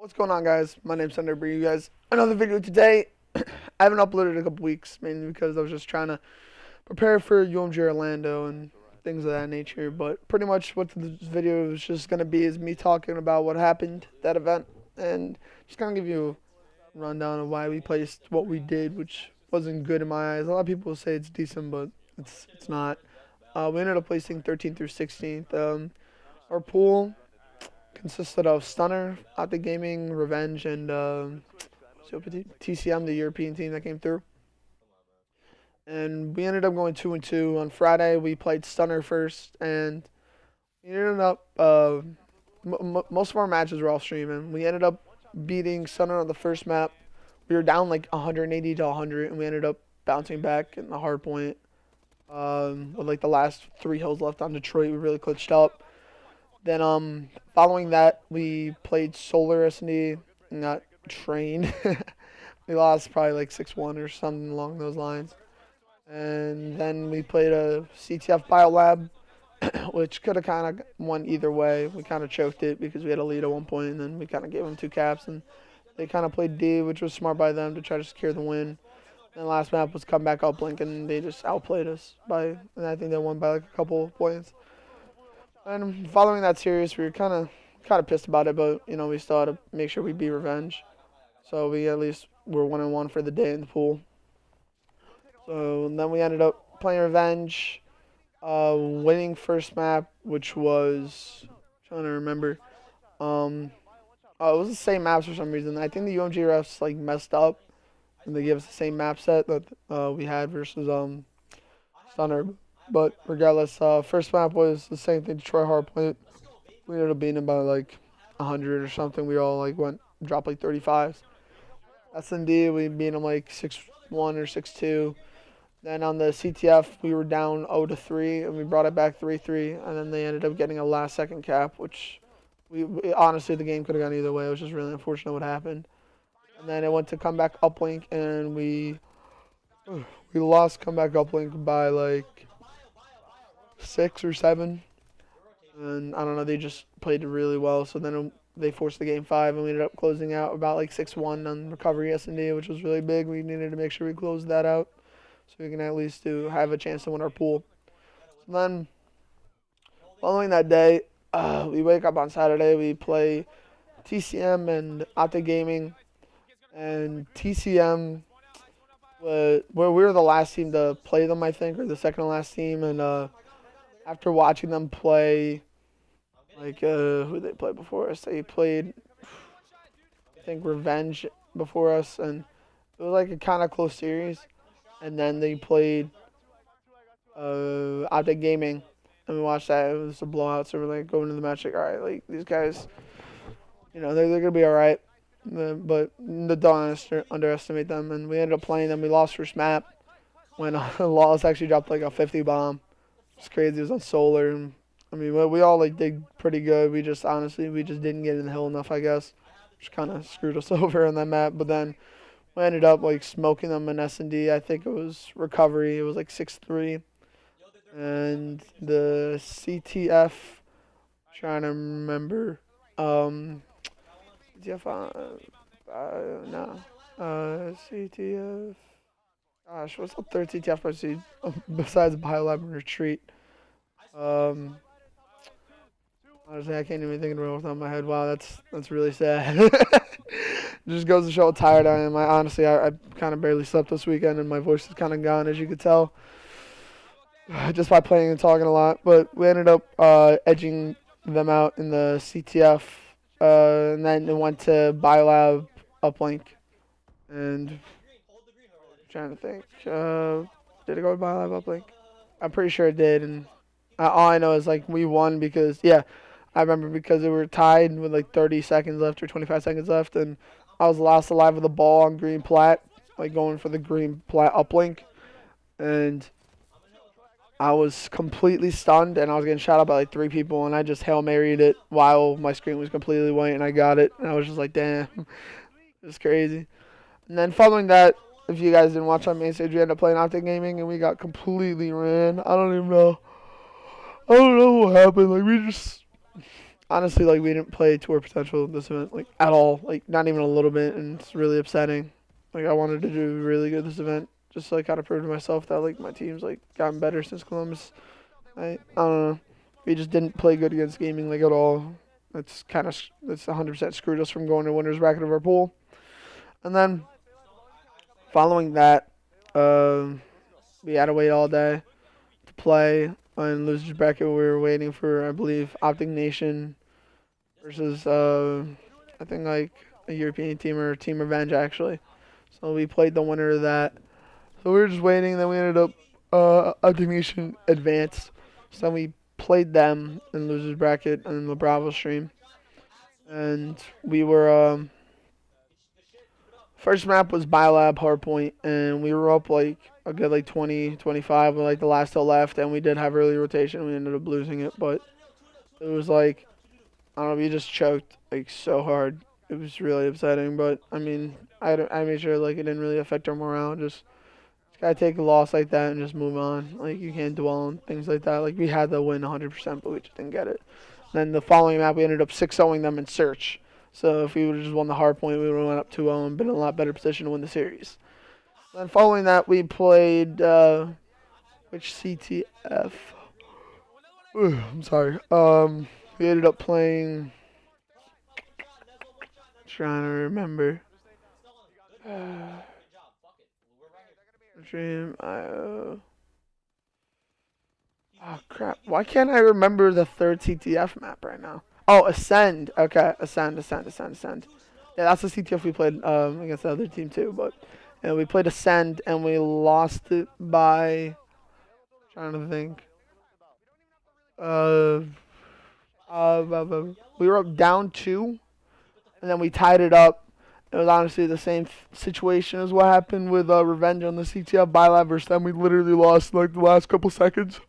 What's going on, guys? My name's Thunder, bringing you guys another video today. I haven't uploaded in a couple weeks, mainly because I was just trying to prepare for UMG Orlando and things of that nature. But pretty much what this video is just going to be is me talking about what happened at that event and just going to give you a rundown of why we placed what we did, which wasn't good in my eyes. A lot of people say it's decent, but it's not. We ended up placing 13th through 16th. Our pool consisted of Stunner, Optic Gaming, Revenge, and TCM, the European team that came through. And we ended up going 2-2 on Friday. We played Stunner first, and we ended up most of our matches were off streaming. We ended up beating Stunner on the first map. We were down like 180 to 100, and we ended up bouncing back in the hard point. With like the last 3 hills left on Detroit, we really clutched up. Then following that, we played Solar S&D and got trained. We lost probably like 6-1 or something along those lines. And then we played a CTF Biolab, which could have kind of won either way. We kind of choked it because we had a lead at one point, and then we kind of gave them 2 caps, and they kind of played D, which was smart by them to try to secure the win. And the last map was come back uplink, and they just outplayed us and I think they won by like a couple of points. And following that series, we were kind of pissed about it, but you know we still had to make sure we beat Revenge, so we at least were 1-1 for the day in the pool. So then we ended up playing Revenge, winning first map, which was trying to remember. It was the same maps for some reason. I think the UMG refs like messed up, and they gave us the same map set that we had versus Stunner. But regardless, first map was the same thing, Detroit Hardpoint. We ended up beating them by like 100 or something. We all like dropped like 35s. S&D, we beat them like 6-1 or 6-2. Then on the CTF, we were down 0-3, and we brought it back 3-3. And then they ended up getting a last-second cap, which honestly, the game could have gone either way. It was just really unfortunate what happened. And then it went to comeback uplink, and we lost comeback uplink by like 6 or 7, and I don't know, they just played really well. So then they forced the game 5, and we ended up closing out about like 6-1 on recovery S&D, which was really big. We needed to make sure we closed that out so we can at least have a chance to win our pool. So then following that day, we wake up on Saturday, we play TCM and Optic Gaming, and TCM we were the last team to play them, I think, or the second to last team. And after watching them play, like, who did they play before us? They played, I think, Revenge before us, and it was like a kind of close series. And then they played Optic Gaming, and we watched that. It was a blowout, so we're like going into the match like, all right, like these guys, you know, they're gonna be all right, but don't underestimate them. And we ended up playing them. We lost first map when Lawless actually dropped like a 50 bomb. It's crazy. It was on Solar. And, I mean, we all like did pretty good. We just didn't get in the hill enough, I guess, which kind of screwed us over on that map. But then we ended up like smoking them in S&D. I think it was recovery. It was like 6-3. And the CTF, trying to remember, CTF, no, CTF. Gosh, what's the third CTF besides Biolab and Retreat? Honestly, I can't even think of it off the top of my head. Wow, that's really sad. Just goes to show how tired I am. I kind of barely slept this weekend, and my voice is kind of gone, as you could tell, just by playing and talking a lot. But we ended up edging them out in the CTF, and then it went to Biolab uplink, and trying to think. Did it go to Biolab uplink? I'm pretty sure it did, and all I know is like we won because I remember because they were tied with like 30 seconds left or 25 seconds left, and I was last alive with the ball on green plat, like going for the green plat uplink, and I was completely stunned, and I was getting shot up by like 3 people, and I just Hail Married it while my screen was completely white, and I got it, and I was just like, damn, it was crazy. And then following that, if you guys didn't watch on main stage, we ended up playing Optic Gaming, and we got completely ran. I don't know what happened. Like, honestly, like we didn't play to our potential this event, like at all, like not even a little bit, and it's really upsetting. Like I wanted to do really good this event, just like kind of prove to myself that like my team's like gotten better since Columbus. I don't know. We just didn't play good against gaming like at all. That's 100% screwed us from going to winners bracket of our pool. And then following that, um, we had to wait all day to play on losers bracket. We were waiting for I believe Optic Nation versus I think like a European team or Team Revenge actually. So we played the winner of that. So we were just waiting. Then we ended up Optic Nation advanced. So then we played them in losers bracket and the Bravo stream. And we were first map was Biolab Hardpoint, and we were up like a good like 20, 25 with like the last till left, and we did have early rotation. We ended up losing it, but it was like I don't know, we just choked like so hard. It was really upsetting, but I mean, I made sure like it didn't really affect our morale. Just gotta take a loss like that and just move on. Like you can't dwell on things like that. Like we had to win 100%, but we just didn't get it. Then the following map, we ended up 6-0ing them in search. So if we would have just won the hard point, we would have went up 2-0 and been in a lot better position to win the series. Then following that, we played which CTF? I'm sorry. We ended up playing. Trying to remember. Dream. Oh crap! Why can't I remember the third CTF map right now? Oh, Ascend. Okay, Ascend. Yeah, that's the CTF we played against the other team too. But and we played Ascend and we lost it by. Trying to think. Uh, we were up down 2, and then we tied it up. It was honestly the same situation as what happened with Revenge on the CTF Bilab versus them. We literally lost like the last couple seconds.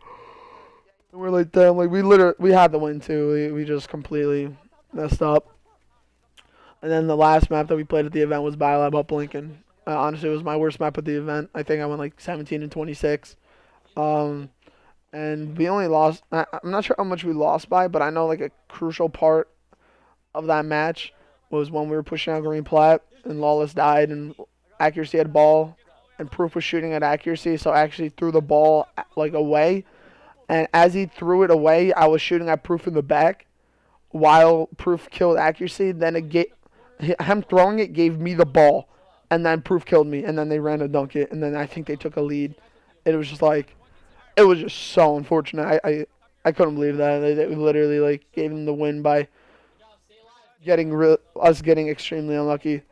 And we're like, damn, like we had the win too. We just completely messed up. And then the last map that we played at the event was Biolab up Lincoln. Honestly, it was my worst map at the event. I think I went like 17 and 26. Um, and we only lost. I'm not sure how much we lost by, but I know like a crucial part of that match was when we were pushing out green plat and Lawless died and accuracy had ball and Proof was shooting at accuracy, so I actually threw the ball like away. And as he threw it away, I was shooting at Proof in the back while Proof killed accuracy. Then him throwing it gave me the ball, and then Proof killed me, and then they ran to dunk it, and then I think they took a lead. It was just like, it was just so unfortunate. I couldn't believe that. They literally like gave them the win by us getting extremely unlucky,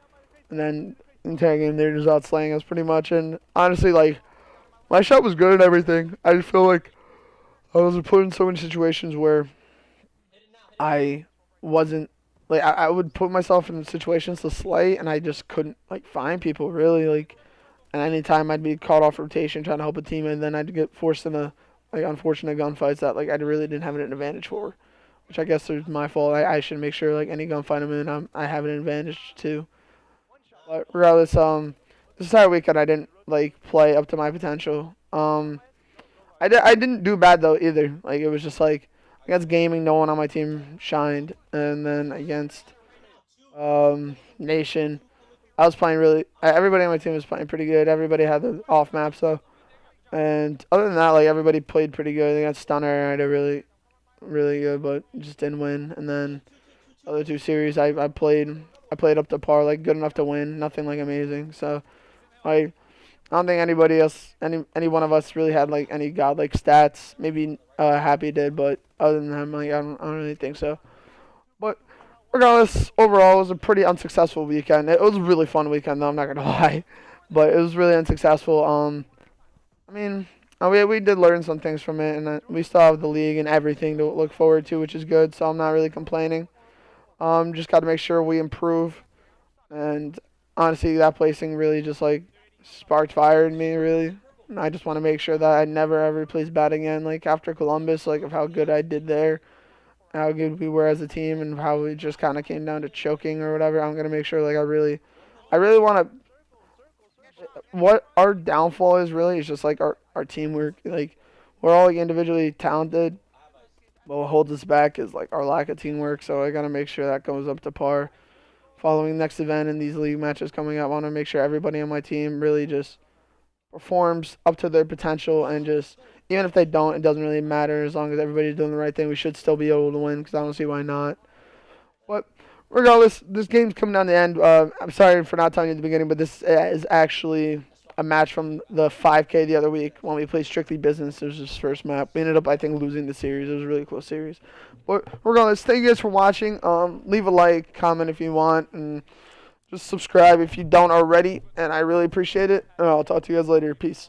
and then entire game they're just outslaying us pretty much. And honestly, like my shot was good and everything. I just feel like I was put in so many situations where I wasn't like I would put myself in situations to slay, and I just couldn't like find people really like. And anytime I'd be caught off rotation trying to help a team, and then I'd get forced in a like unfortunate gunfights that like I really didn't have an advantage for, which I guess is my fault. I should make sure like any gunfight I'm in, I have an advantage too. But regardless, this entire weekend I didn't like play up to my potential. I didn't do bad though either. Like it was just like against gaming, no one on my team shined, and then against Nation, I was playing really. Everybody on my team was playing pretty good. Everybody had the off map, so and other than that, like everybody played pretty good. Against Stunner, I did really good, but just didn't win. And then other two series, I played up to par, like good enough to win, nothing like amazing. So I don't think anybody else, any one of us really had like any godlike stats. Maybe Happy did, but other than that, like I don't really think so. But regardless, overall, it was a pretty unsuccessful weekend. It was a really fun weekend, though. I'm not gonna lie, but it was really unsuccessful. I mean, we did learn some things from it, and we still have the league and everything to look forward to, which is good. So I'm not really complaining. Just got to make sure we improve, and honestly, that placing really just like sparked fire in me, really. And I just want to make sure that I never ever place bad again. Like after Columbus, like of how good I did there, how good we were as a team, and how we just kind of came down to choking or whatever. I'm gonna make sure like I really want to. What our downfall is really is just like our teamwork. Like we're all like individually talented, But what holds us back is like our lack of teamwork. So I gotta make sure that goes up to par. Following next event and these league matches coming up, I want to make sure everybody on my team really just performs up to their potential and just even if they don't, it doesn't really matter as long as everybody's doing the right thing. We should still be able to win because I don't see why not. But regardless, this game's coming down the end. I'm sorry for not telling you at the beginning, but this is actually a match from the 5K the other week when we played Strictly Business. It was his first map. We ended up, I think, losing the series. It was a really close series. But regardless, thank you guys for watching. Leave a like, comment if you want, and just subscribe if you don't already. And I really appreciate it. And I'll talk to you guys later. Peace.